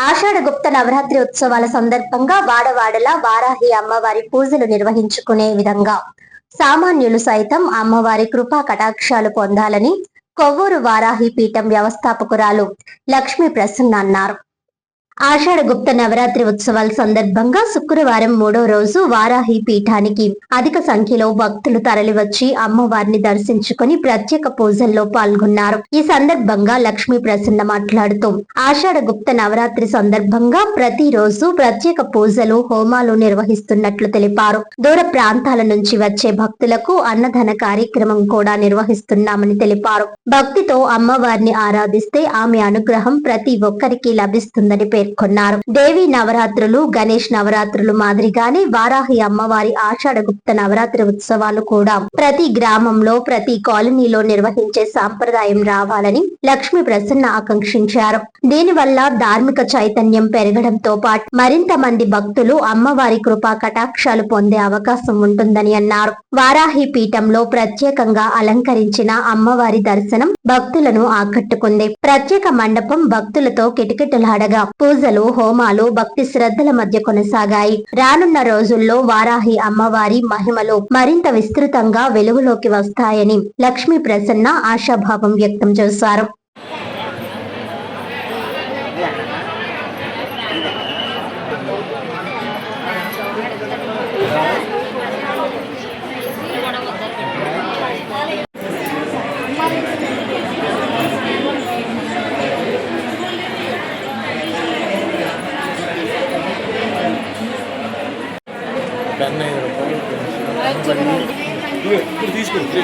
ఆషాఢగుప్త నవరాత్రి ఉత్సవాల సందర్భంగా వాడవాడలా వారాహి అమ్మవారి పూజలు నిర్వహించుకునే విధంగా సామాన్యులు సైతం అమ్మవారి కృపా కటాక్షాలు పొందాలని కొవ్వూరు వారాహి పీఠం వ్యవస్థాపకురాలు లక్ష్మీ ప్రసన్న అన్నారు. ఆషాఢగుప్త నవరాత్రి ఉత్సవాల సందర్భంగా శుక్రవారం 3వ రోజు వారాహి పీఠానికి అధిక సంఖ్యలో భక్తులు తరలివచ్చి అమ్మవారిని దర్శించుకుని ప్రత్యేక పూజల్లో పాల్గొన్నారు. ఈ సందర్భంగా లక్ష్మీ ప్రసన్న మాట్లాడుతూ ఆషాఢగుప్త నవరాత్రి సందర్భంగా ప్రతిరోజు ప్రత్యేక పూజలు హోమాలు నిర్వహిస్తున్నట్లు తెలిపారు. దూర ప్రాంతాల నుంచి వచ్చే భక్తులకు అన్నదాన కార్యక్రమం కూడా నిర్వహిస్తున్నామని తెలిపారు. భక్తితో అమ్మవారిని ఆరాధిస్తే ఆమె అనుగ్రహం ప్రతి ఒక్కరికి లభిస్తుందని పేర్కొన్నారు. దేవి నవరాత్రులు, గణేష్ నవరాత్రులు మాదిరిగానే వారాహి అమ్మవారి ఆషాఢగుప్త నవరాత్రి ఉత్సవాలు కూడా ప్రతి గ్రామంలో, ప్రతి కాలనీలో నిర్వహించే సాంప్రదాయం రావాలని లక్ష్మీ ప్రసన్న ఆకాంక్షించారు. దీనివల్ల ధార్మిక చైతన్యం పెరగడంతో పాటు మరింత మంది భక్తులు అమ్మవారి కృపా కటాక్షాలు పొందే అవకాశం ఉంటుందని అన్నారు. వారాహి పీఠంలో ప్రత్యేకంగా అలంకరించిన అమ్మవారి దర్శనం భక్తులను ఆకట్టుకుంది. ప్రత్యేక మండపం భక్తులతో కిటకిటలాడగా పూజలు, హోమాలు భక్తి శ్రద్ధల మధ్య కొనసాగాయి. రానున్న రోజుల్లో వారాహి అమ్మవారి మహిమలు మరింత విస్తృతంగా వెలుగులోకి వస్తాయని లక్ష్మీ ప్రసన్న ఆశాభావం వ్యక్తం చేశారు. ఇప్పుడు తీసుకుంటే